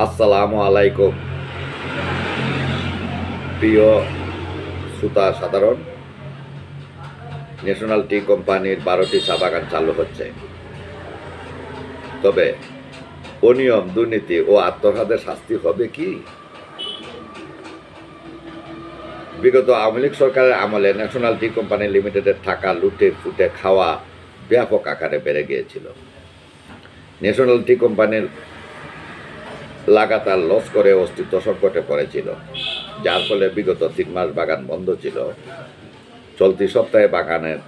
আসসালামু আলাইকুম প্রিয় শ্রোতা সাধারণ। ন্যাশনাল টি কোম্পানির 12টি চা বাগান চালু হচ্ছে, তবে অনিয়ম, দুর্নীতি ও আত্মঘাতের শাস্তি হবে কি? বিগত আওয়ামী লীগ সরকারের আমলে ন্যাশনাল টি কোম্পানি লিমিটেডের টাকা লুটে ফুটে খাওয়া ব্যাপক আকারে বেড়ে গিয়েছিল। ন্যাশনাল টি কোম্পানির লাগাতার লস করে অস্তিত্ব সংকটে পড়েছিল, যার ফলে বিগত 3 মাস বাগান বন্ধ ছিল। চলতি সপ্তাহে বাগানের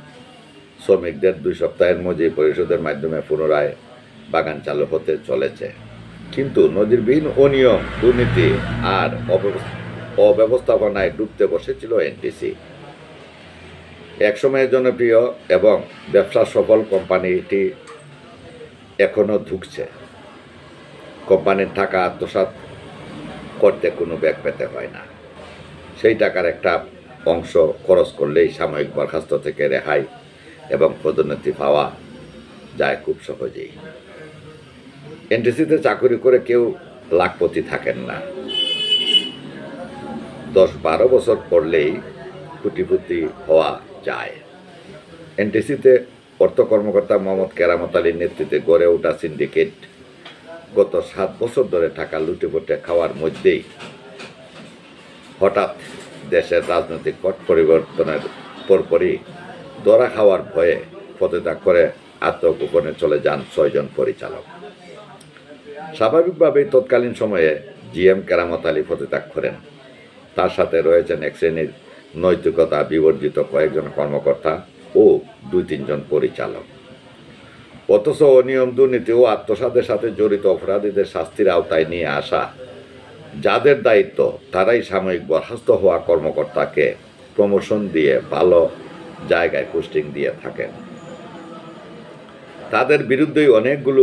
শ্রমিকদের 2 সপ্তাহের মজুরি পরিশোধের মাধ্যমে পুনরায় বাগান চালু হতে চলেছে। কিন্তু নজিরবিহীন অনিয়ম, দুর্নীতি আর অব্যবস্থাপনায় ডুবতে বসেছিল এনটিসি। একসময়ের জনপ্রিয় এবং ব্যবসা সফল কোম্পানিটি এখনও ধুঁকছে। কোম্পানির টাকা আত্মসাৎ করতে কোনো ব্যাগ পেতে হয় না। সেই টাকার একটা অংশ খরচ করলেই সাময়িক বরখাস্ত থেকে রেহাই এবং পদোন্নতি পাওয়া যায় খুব সহজেই। এনটিসিতে চাকরি করে কেউ লাখপতি থাকেন না। 10-12 বছর পড়লেই কোটিপতি হওয়া যায়। এনটিসিতে অর্থ কর্মকর্তা মোহাম্মদ কেরামত আলীর নেতৃত্বে গড়ে ওঠা সিন্ডিকেট গত 7 বছর ধরে টাকা লুটেপুটে খাওয়ার মধ্যেই হঠাৎ দেশের রাজনৈতিক পট পরিবর্তনের পরপরই ধরা খাওয়ার ভয়ে পদত্যাগ করে আত্মগোপনে চলে যান 6 জন পরিচালক। স্বাভাবিকভাবেই তৎকালীন সময়ে জিএম কেরামত আলী পদত্যাগ করেন। তার সাথে রয়েছেন এক শ্রেণীর নৈতিকতা বিবর্জিত কয়েকজন কর্মকর্তা ও 2-3 জন পরিচালক। অথচ অনিয়ম, দুর্নীতি ও আত্মসাতের সাথে জড়িত অপরাধীদের শাস্তির আওতায় নিয়ে আসা যাদের দায়িত্ব, তারাই সাময়িক বরখাস্ত হওয়া কর্মকর্তাকে প্রমোশন দিয়ে ভালো জায়গায় পোস্টিং দিয়ে থাকেন। তাদের বিরুদ্ধেই অনেকগুলো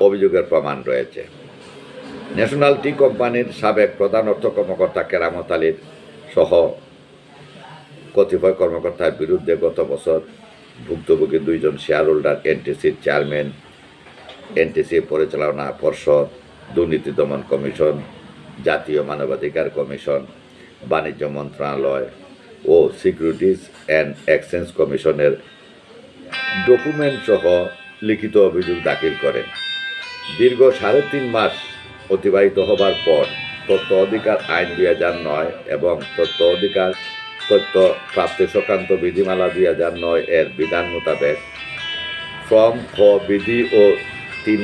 অভিযোগের প্রমাণ রয়েছে। ন্যাশনাল টি কোম্পানির সাবেক প্রধান অর্থ কর্মকর্তা কেরামত আলীর সহ কতিপয় কর্মকর্তার বিরুদ্ধে গত বছর ভুক্তভোগী 2 জন শেয়ার হোল্ডার, এনটিসির চেয়ারম্যান, এনটিসি পরিচালনা পর্ষদ, দুর্নীতি দমন কমিশন, জাতীয় মানবাধিকার কমিশন, বাণিজ্য মন্ত্রণালয় ও সিকিউরিটিজ অ্যান্ড এক্সচেঞ্জ কমিশনের ডকুমেন্ট সহ লিখিত অভিযোগ দাখিল করেন। দীর্ঘ 3.5 মাস অতিবাহিত হবার পর তথ্য অধিকার আইন 2009 এবং তথ্য প্রাপ্তি সংক্রান্ত বিধিমালা 2009 এর বিধান মোতাবেক ফর্ম খ বিধি ও 3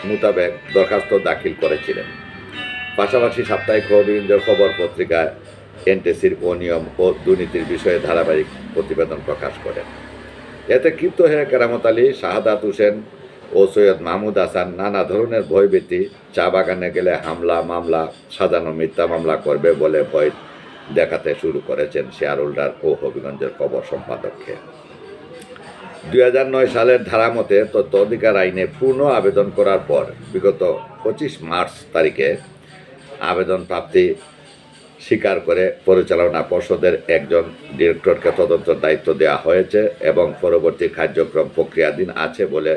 মোতাবেক দরখাস্ত দাখিল করেছিলেন। পাশাপাশি সাপ্তাহিক খবর পত্রিকায় এনটিসির অনিয়ম ও দুর্নীতির বিষয়ে ধারাবাহিক প্রতিবেদন প্রকাশ করেন। এতে ক্ষিপ্ত হয়ে কেরামত আলী, শাহাদাত হোসেন ও সৈয়দ মাহমুদ হাসান নানা ধরনের ভয়ভীতি, চা বাগানে গেলে হামলা, মামলা, সাজানো মিথ্যা মামলা করবে বলে ভয় দেখাতে শুরু করেছেন শেয়ার হোল্ডার ও হবিগঞ্জের খবর সম্পাদককে। 2009 সালের ধারা মতে তথ্য অধিকার আইনে পূর্ণ আবেদন করার পর বিগত 25 মার্চ তারিখে আবেদন প্রাপ্তি স্বীকার করে পরিচালনা পর্ষদের একজন ডিরেক্টরকে তদন্তের দায়িত্ব দেওয়া হয়েছে এবং পরবর্তী কার্যক্রম প্রক্রিয়াধীন আছে বলে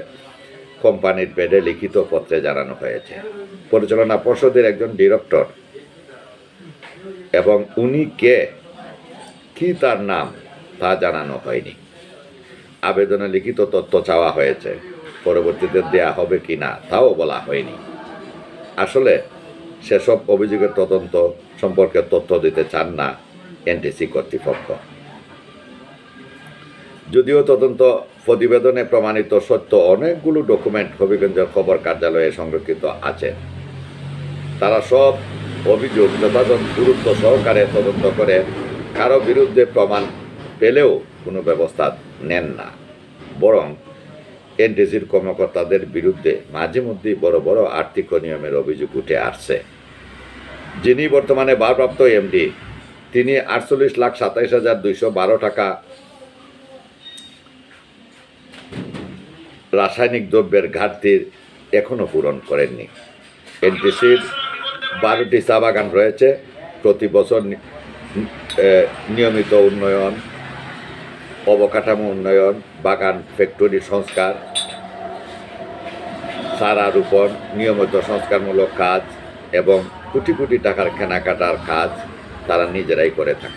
কোম্পানির পেডে লিখিত পত্রে জানানো হয়েছে। পরিচালনা পর্ষদের একজন ডিরেক্টর এবং উনি কে, কি তার নাম, তা জানানো হয়নি। আবেদনে লিখিত তথ্য চাওয়া হয়েছে, পরবর্তীতে দেয়া হবে কি না তাও বলা হয়নি। আসলে সেসব অভিযোগের তদন্ত সম্পর্কে তথ্য দিতে চান না এনটিসি কর্তৃপক্ষ। যদিও তদন্ত প্রতিবেদনে প্রমাণিত সত্য অনেকগুলো ডকুমেন্ট হবিগঞ্জের খবর কার্যালয়ে সংরক্ষিত আছে, তারা সব অভিযোগ যথাযথ গুরুত্ব সহকারে তদন্ত করে কারো বিরুদ্ধে প্রমাণ পেলেও কোনো ব্যবস্থা নেন না। বরং এনটিসির কর্মকর্তাদের বিরুদ্ধে মাঝে মধ্যেই বড় বড় আর্থিক অনিয়মের অভিযোগ উঠে আসছে। যিনি বর্তমানে ভারপ্রাপ্ত এমডি, তিনি 48,27,212 টাকা রাসায়নিক দ্রব্যের ঘাটতির এখনও পূরণ করেননি। এনটিসির 12টি চা বাগান রয়েছে। প্রতি বছর নিয়মিত উন্নয়ন, অবকাঠামো উন্নয়ন, বাগান ফ্যাক্টরি সংস্কার, চারা রোপণ, নিয়মিত সংস্কারমূলক কাজ, এবং কোটি কোটি টাকার কেনাকাটার কাজ তারা নিজেরাই করে থাকে।